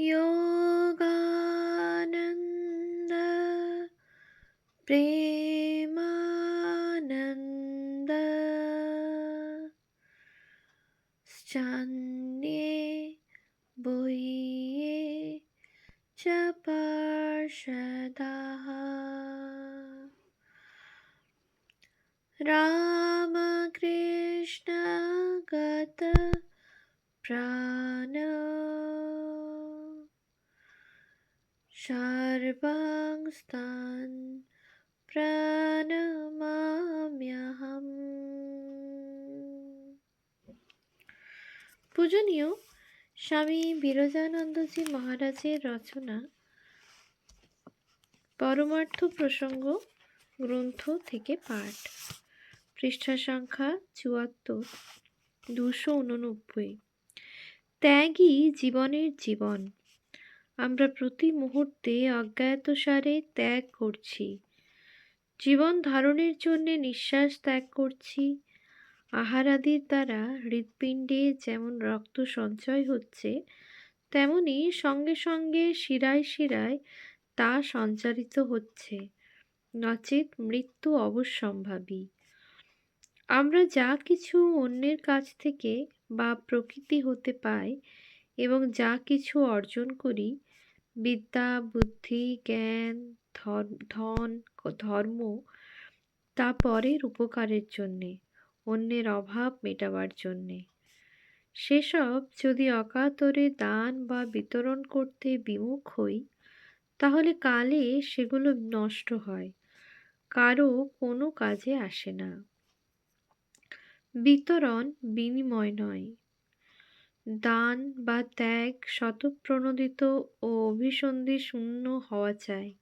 योगानन्द प्रेमानन्द श्चान्ये बोह्ये च पार्षदाः। रामकृष्ण गत प्राण सर्वांस्तान् प्रणमाम्यहम्। পূজনীয় স্বামী বিরজানন্দজি মহারাজের রচনা পরমার্থ প্রসঙ্গ গ্রন্থ থেকে পাঠ, পৃষ্ঠা সংখ্যা ৭৪, ২৮৯। ত্যাগই জীবনের জীবন। আমরা প্রতি মুহূর্তে অজ্ঞাতসারে ত্যাগ করছি। জীবন ধারণের জন্য নিঃশ্বাস ত্যাগ করছি। আহারাদির দ্বারা হৃৎপিণ্ডে যেমন রক্ত সঞ্চয় হচ্ছে, তেমনি সঙ্গে সঙ্গে শিরায় শিরায় তা সঞ্চারিত হচ্ছে, নচেৎ মৃত্যু অবশ্যম্ভাবী। আমরা যা কিছু অন্যের কাছ থেকে বা প্রকৃতি হতে পাই এবং যা কিছু অর্জন করি, বিদ্যা, বুদ্ধি, জ্ঞান, ধন, ধর্ম, তা পরের উপকারের জন্যে, অন্যের অভাব মেটাবার জন্যে। সেসব যদি অকাতরে দান বা বিতরণ করতে বিমুখ হই, তাহলে কালে সেগুলো নষ্ট হয়, কারো কোনো কাজে আসে না। বিতরণ বিনিময় নয়। দান বা ত্যাগ স্বতঃপ্রণোদিত ও অভিসন্ধি শূন্য হওয়া চাই,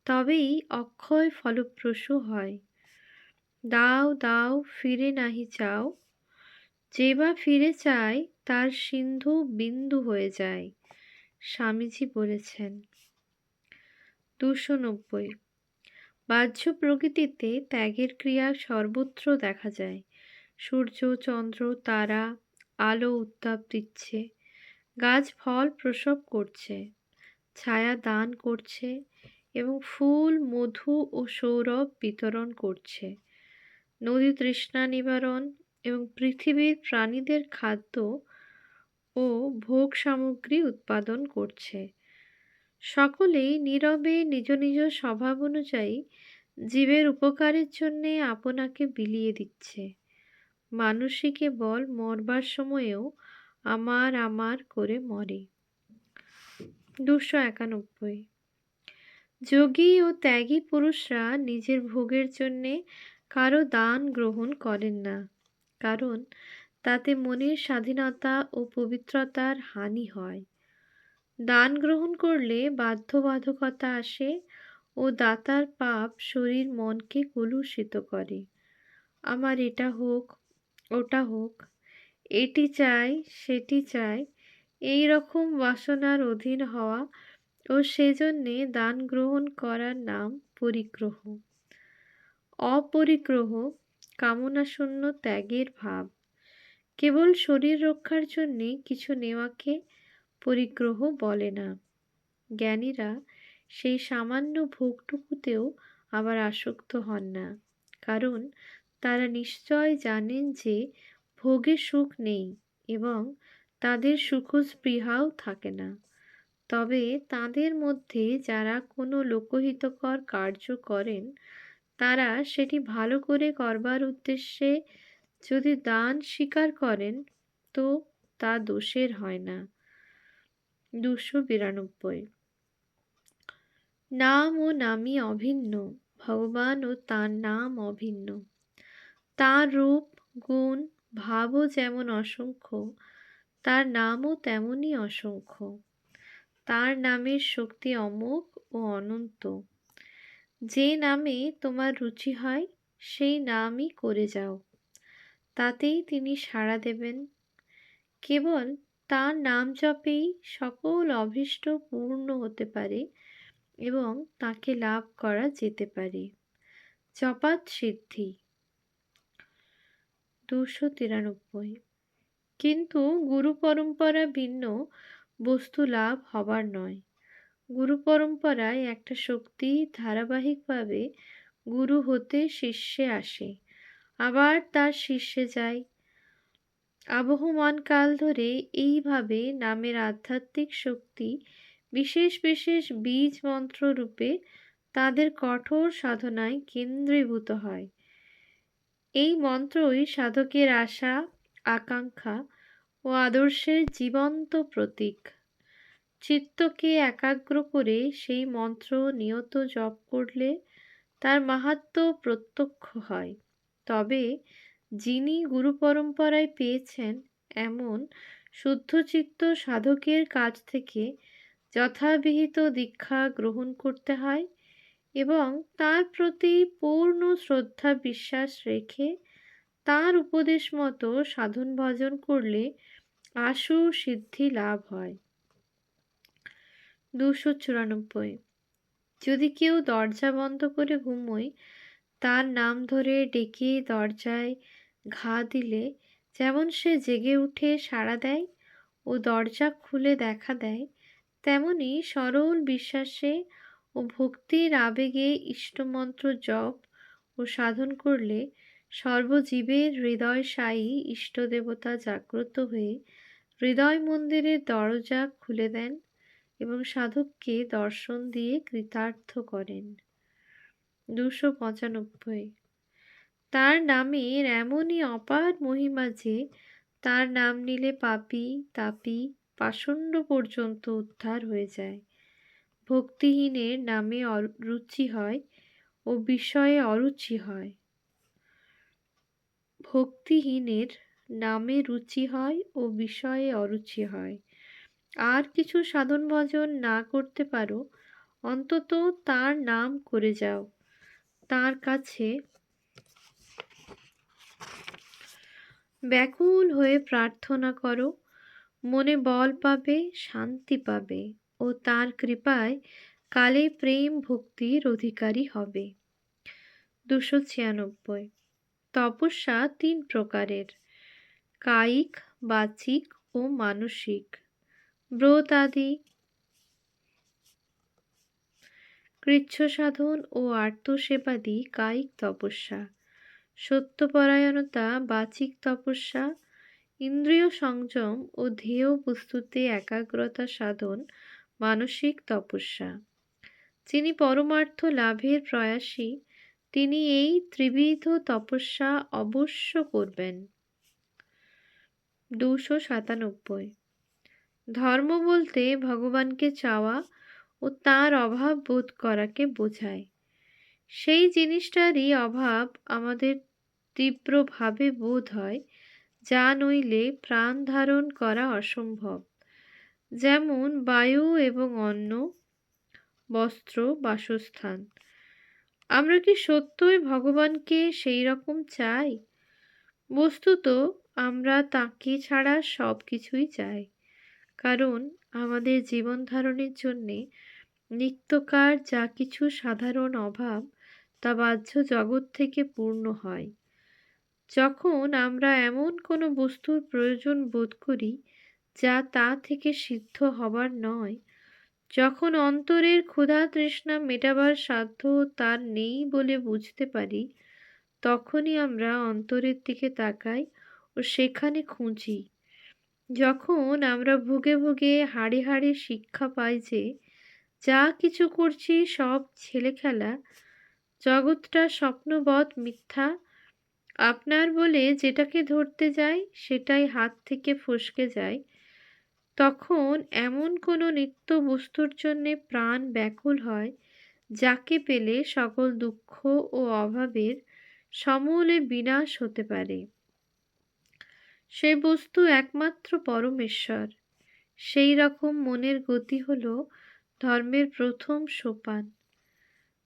তবেই অক্ষয় ফলপ্রসূ হয়। দাও দাও ফিরে নাহি চাও, যে বা ফিরে চায় তার সিন্ধু বিন্দু হয়ে যায়, স্বামীজি বলেছেন। ২৯০। বাহ্য প্রকৃতিতে ত্যাগের ক্রিয়া সর্বত্র দেখা যায়। সূর্য, চন্দ্র, তারা আলো উত্তাপ দিচ্ছে, গাছ ফল প্রসব করছে, ছায়া দান করছে এবং ফুল মধু ও সৌরভ বিতরণ করছে। নদী তৃষ্ণা নিবারণ এবং পৃথিবীর প্রাণীদের খাদ্য ও ভোগ সামগ্রী উৎপাদন করছে। সকলেই নীরবে নিজ নিজ স্বভাব অনুযায়ী জীবের উপকারের জন্যে আপনাকে বিলিয়ে দিচ্ছে। মানুষই কেবল মরবার সময়েও আমার আমার করে মরে। ২৯১। যোগী ও ত্যাগী পুরুষরা নিজের ভোগের জন্যে কারো দান গ্রহণ করেন না, কারণ তাতে মনের স্বাধীনতা ও পবিত্রতার হানি হয়। দান গ্রহণ করলে বাধ্যবাধকতা আসে ও দাতার পাপ শরীর মনকে কলুষিত করে। আমার এটা হোক, ওটা হোক, এটি চাই, সেটি চাই, এই রকম বাসনার অধীন হওয়া ও সেজন্যে দান গ্রহণ করার নাম পরিগ্রহ। অপরিগ্রহ কামনাশূন্য ত্যাগের ভাব। কেবল শরীর রক্ষার জন্যে কিছু নেওয়াকে পরিগ্রহ বলে না। জ্ঞানীরা সেই সামান্য ভোগটুকুতেও আবার আসক্ত হন না, কারণ তারা নিশ্চয় জানেন যে ভোগে সুখ নেই এবং তাদের সুখস্পৃহাও থাকে না। তবে তাদের মধ্যে যারা কোনো লোকহিতকর কার্য করেন, তারা সেটি ভালো করে করবার উদ্দেশ্যে যদি দান স্বীকার করেন, তো তা দোষের হয় না। ২৯২। নাম ও নামই অভিন্ন, ভগবান ও তাঁর নাম অভিন্ন। তাঁর রূপ, গুণ, ভাবও যেমন অসংখ্য, তার নামও তেমনই অসংখ্য। তার নামের শক্তি অমোঘ ও অনন্ত। যে নামে তোমার রুচি হয়, সেই নামই করে যাও, তাতেই তিনি সাড়া দেবেন। কেবল তাঁর নাম জপেই সকল অভীষ্ট পূর্ণ হতে পারে এবং তাকে লাভ করা যেতে পারে। জপাত সিদ্ধি। ২৯৩। কিন্তু গুরু পরম্পরা ভিন্ন, বস্তু লাভ হবার নয়। গুরু পরম্পরায় একটা শক্তি ধারাবাহিকভাবে গুরু হতে শিষ্যে আসে, আবার তার শিষ্যে যায়। আবহমান কাল ধরে এইভাবে নামের আধ্যাত্মিক শক্তি বিশেষ বিশেষ বীজ মন্ত্র রূপে তাদের কঠোর সাধনায় কেন্দ্রীভূত হয়। এই মন্ত্রই সাধকের আশা, আকাঙ্ক্ষা ও আদর্শের জীবন্ত প্রতীক। চিত্তকে একাগ্র করে সেই মন্ত্র নিয়ত জপ করলে তার মাহাত্ম্য প্রত্যক্ষ হয়। তবে যিনি গুরু পরম্পরায় পেয়েছেন এমন শুদ্ধচিত্ত সাধকের কাছ থেকে যথাবিহিত দীক্ষা গ্রহণ করতে হয় এবং তার প্রতি পূর্ণ শ্রদ্ধা বিশ্বাস রেখে তার উপদেশ মতো সাধন ভজন করলে আশু সিদ্ধি লাভ হয়। 294। যদি কেউ দরজা বন্ধ করে ঘুমোয়, তার নাম ধরে ডেকে দরজায় ঘা দিলে যেমন সে জেগে উঠে সাড়া দেয় ও দরজা খুলে দেখা দেয়, তেমনি সরল বিশ্বাসে ও ভক্তির আবেগে ইষ্টমন্ত্র জপ ও সাধন করলে সর্বজীবের হৃদয় সায়ী ইষ্টদেবতা জাগ্রত হয়ে হৃদয় মন্দিরের দরজা খুলে দেন এবং সাধককে দর্শন দিয়ে কৃতার্থ করেন। 295। তার নামের এমনই অপার মহিমা যে তার নাম নিলে পাপী তাপী পাষণ্ড পর্যন্ত উদ্ধার হয়ে যায়। ভক্তিহীনের নামে রুচি হয় ও বিষয়ে অরুচি হয়। ভক্তিহীনের নামে রুচি হয় ও বিষয়ে অরুচি হয়। আর কিছু সাধন ভজন না করতে পারো, অন্তত তার নাম করে যাও, তার কাছে ব্যাকুল হয়ে প্রার্থনা করো, মনে বল পাবে, শান্তি পাবে ও তার কৃপায় কালে প্রেম ভক্তির অধিকারী হবে। 296। তপস্যা 3 প্রকারের: কায়িক, বাচিক ও মানসিক। ব্রত আদি, কৃচ্ছ সাধন ও আর্তসেবাদি কায়িক তপস্যা। সত্যপরায়ণতা বাচিক তপস্যা। ইন্দ্রিয় সংযম ও ধ্যেয় বস্তুতে একাগ্রতা সাধন মানসিক তপস্যা। যিনি পরমার্থ লাভের প্রয়াসী, তিনি এই ত্রিবিধ তপস্যা অবশ্য করবেন। 297। ধর্ম বলতে ভগবানকে চাওয়া ও তার অভাব বোধ করাকে বোঝায়। সেই জিনিসটারই অভাব আমাদের তীব্রভাবে বোধ হয়, যা নইলে প্রাণ ধারণ করা অসম্ভব। যেমন বায়ু এবং অন্ন, বস্ত্র, বাসস্থান। আমরা কি সত্যই ভগবানকে সেই রকম চাই? বস্তুত আমরা তাঁকে ছাড়া সব কিছুই চাই, কারণ আমাদের জীবন ধারণের জন্যে নিত্যকার যা কিছু সাধারণ অভাব তা বাহ্য জগৎ থেকে পূর্ণ হয়। যখন আমরা এমন কোনো বস্তুর প্রয়োজন বোধ করি যা তা থেকে সিদ্ধ হবার নয়, যখন অন্তরের ক্ষুধা তৃষ্ণা মেটাবার সাধ্য তার নেই বলে বুঝতে পারি, তখনই আমরা অন্তরের দিকে তাকাই ও সেখানে খুঁজি। যখন আমরা ভুগে ভুগে হাড়ে হাড়ে শিক্ষা পাই যে যা কিছু করছি সব ছেলেখেলা, জগৎটা স্বপ্নবৎ মিথ্যা, আপনার বলে যেটাকে ধরতে যাই সেটাই হাত থেকে ফসকে যায়, তখন এমন কোনো নিত্য বস্তুর জন্যে প্রাণ ব্যাকুল হয় যাকে পেলে সকল দুঃখ ও অভাবের সমূলে বিনাশ হতে পারে। সেই বস্তু একমাত্র পরমেশ্বর। সেই রকম মনের গতি হল ধর্মের প্রথম সোপান।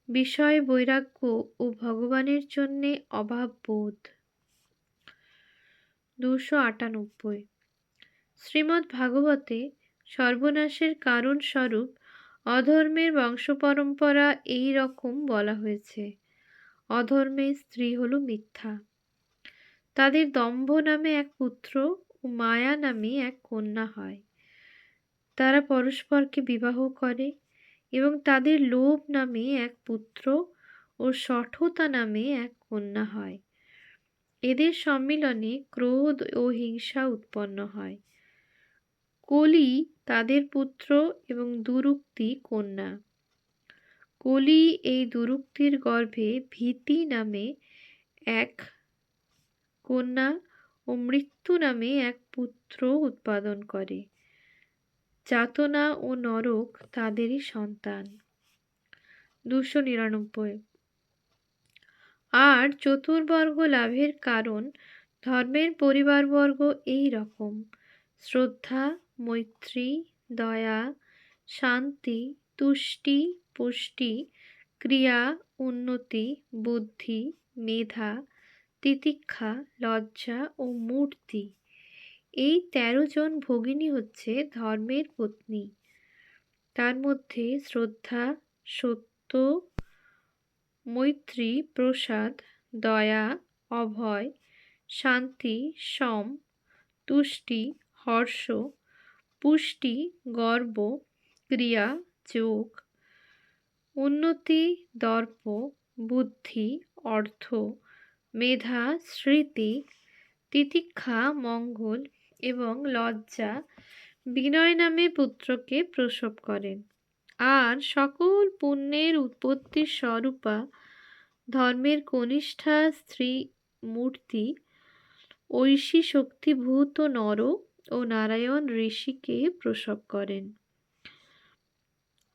বিষয় বৈরাগ্য ও ভগবানের জন্যে অভাব বোধ। 298। শ্রীমদ্ ভাগবতে সর্বনাশের কারণ স্বরূপ অধর্মের বংশপরম্পরা এই রকম বলা হয়েছে। অধর্মের স্ত্রী হল মিথ্যা। তাদের দম্ভ নামে এক পুত্র ও মায়া নামে এক কন্যা হয়। তারা পরস্পরকে বিবাহ করে এবং তাদের লোভ নামে এক পুত্র ও শঠতা নামে এক কন্যা হয়। এদের সম্মিলনে ক্রোধ ও হিংসা উৎপন্ন হয়। কলি তাদের পুত্র এবং দুরুক্তি কন্যা। কলি এই দুরুক্তির গর্ভে ভীতি নামে এক কন্যা ও মৃত্যু নামে এক পুত্র উৎপাদন করে। যাতনা ও নরক তাদেরই সন্তান। 299। আর চতুর্বর্গ লাভের কারণ ধর্মের পরিবারবর্গ এই রকম: শ্রদ্ধা, মৈত্রী, দয়া, শান্তি, তুষ্টি, পুষ্টি, ক্রিয়া, উন্নতি, বুদ্ধি, মেধা, তিতিক্ষা, লজ্জা ও মূর্তি। এই 13 জন ভগিনী হচ্ছে ধর্মের পত্নী। তার মধ্যে শ্রদ্ধা, সত্য, মৈত্রী, প্রসাদ, দয়া, অভয়, শান্তি, সম, তুষ্টি, হর্ষ, পুষ্টি, গর্ব, ক্রিয়া, যোগ, উন্নতি, দর্প, বুদ্ধি, অর্থ, মেধা, স্মৃতি, তিতিক্ষা, মঙ্গল এবং লজ্জা বিনয় নামে পুত্রকে প্রসব করেন। আর সকল পুণ্যের উৎপত্তির স্বরূপা ধর্মের কনিষ্ঠা স্ত্রী মূর্তি ঐশী শক্তিভূত নর ও নারায়ণ ঋষিকে প্রসব করেন।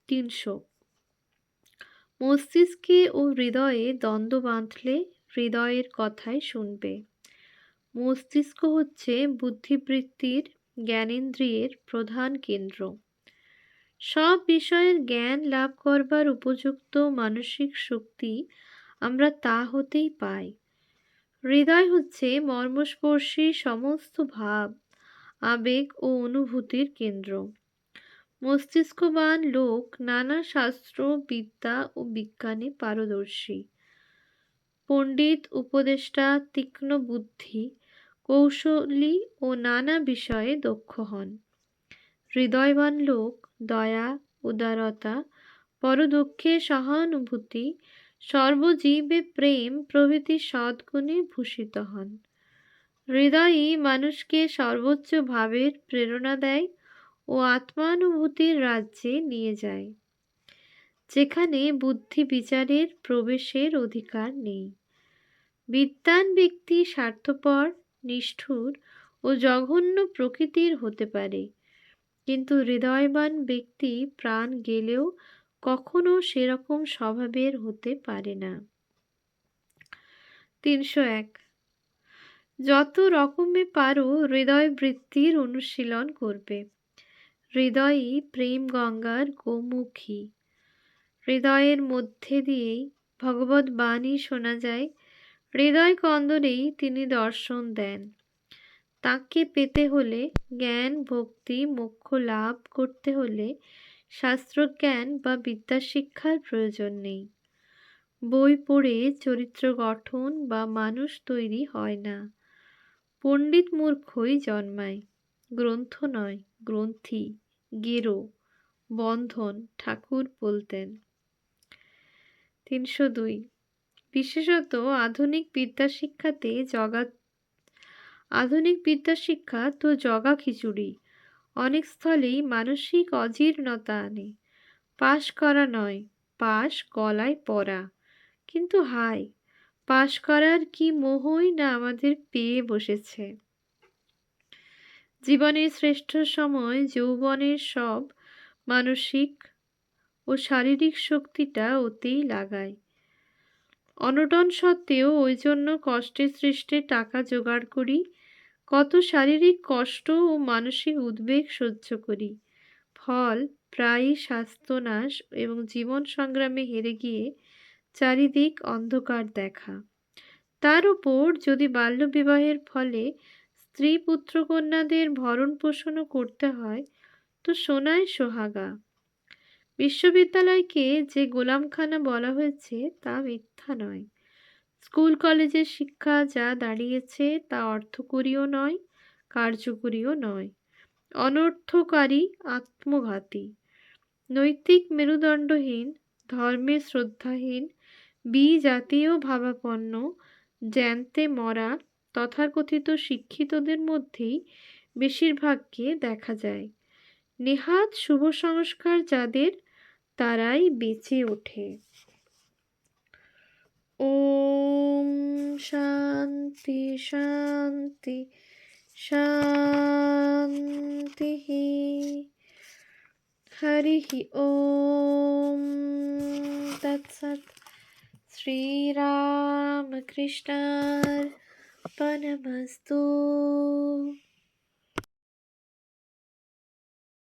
300। মস্তিষ্কে ও হৃদয়ে দ্বন্দ্ব বাঁধলে হৃদয়ের কথাই শুনবে। মস্তিষ্ক হচ্ছে বুদ্ধিবৃত্তির জ্ঞানেন্দ্রিয়ের প্রধান কেন্দ্র। সব বিষয়ের জ্ঞান লাভ করবার উপযুক্ত মানসিক শক্তি আমরা তা হতেই পাই। হৃদয় হচ্ছে মর্মস্পর্শী সমস্ত ভাব, আবেগ ও অনুভূতির কেন্দ্র। মস্তিষ্কবান লোক নানা শাস্ত্র, বিদ্যা ও বিজ্ঞানে পারদর্শী। পণ্ডিত, উপদেষ্টা, তীক্ষ্ণ বুদ্ধি, কৌশলী ও নানা বিষয়ে দক্ষ হন। হৃদয়বান লোক দয়া, উদারতা, পরদুঃখে সহানুভূতি, সর্বজীবে প্রেম প্রভৃতি সদ্গুণে ভূষিত হন। হৃদয়ই মানুষকে সর্বোচ্চ ভাবের প্রেরণা দেয় ও আত্মানুভূতির রাজ্যে নিয়ে যায়, যেখানে বুদ্ধি বিচারের প্রবেশের অধিকার নেই। বিদ্বান ব্যক্তি স্বার্থপর, নিষ্ঠুর ও জঘন্য প্রকৃতির হতে পারে, কিন্তু হৃদয়বান ব্যক্তি প্রাণ গেলেও কখনো সেরকম স্বভাবের হতে পারে না। 301। যত রকমে পারো হৃদয় বৃত্তির অনুশীলন করবে। হৃদয়ই প্রেম গঙ্গার গোমুখী। হৃদয়ের মধ্যে দিয়েই ভগবত বাণী শোনা যায়। হৃদয় কন্দরেই তিনি দর্শন দেন। তাকে পেতে হলে, জ্ঞান ভক্তি মোক্ষ লাভ করতে হলে শাস্ত্রজ্ঞান বা বিদ্যাশিক্ষার প্রয়োজন নেই। বই পড়ে চরিত্র গঠন বা মানুষ তৈরি হয় না। পণ্ডিত মূর্খই জন্মায়, গ্রন্থ নয়, গ্রন্থি, গেরো, বন্ধন ঠাকুর বলতেন। 302। বিশেষত আধুনিক বিদ্যাশিক্ষা তো জগা খিচুড়ি, অনেক স্থলেই মানসিক অজীর্ণতা আনে। পাশ করা নয়, পাশ গলায় পরা। কিন্তু হায়, পাশ করার কি মোহই না আমাদের পেয়ে বসেছে। জীবনের শ্রেষ্ঠ সময় যৌবনের সব মানসিক ও শারীরিক শক্তিটা ওতেই লাগায়। অনটন সত্ত্বেও ওই জন্য কষ্টে সৃষ্টে টাকা জোগাড় করি, কত শারীরিক কষ্ট ও মানসিক উদ্বেগ সহ্য করি। ফল প্রায়ই স্বাস্থ্যনাশ এবং জীবন সংগ্রামে হেরে গিয়ে চারিদিক অন্ধকার দেখা। তার উপর যদি বাল্যবিবাহের ফলে স্ত্রী পুত্রকন্যাদের ভরণ পোষণও করতে হয়, তো সোনায় সোহাগা। বিশ্ববিদ্যালয়কে যে গোলামখানা বলা হয়েছে তা মিথ্যা নয়। স্কুল কলেজের শিক্ষা যা দাঁড়িয়েছে তা অর্থকরীও নয়, কার্যকরীও নয়। অনর্থকারী, আত্মঘাতী, নৈতিক মেরুদণ্ডহীন, ধর্মে শ্রদ্ধাহীন, বিজাতীয় ভাবাপন্ন, জ্যান্তে মরা তথাকথিত শিক্ষিতদের মধ্যেই বেশিরভাগকে দেখা যায়। নেহাত শুভ সংস্কার যাদের, তারাই বেঁচে ওঠে। ওম শান্তি শান্তি শান্তি। হরি ওম তৎসৎ। শ্রীরামকৃষ্ণার্পণমস্তু।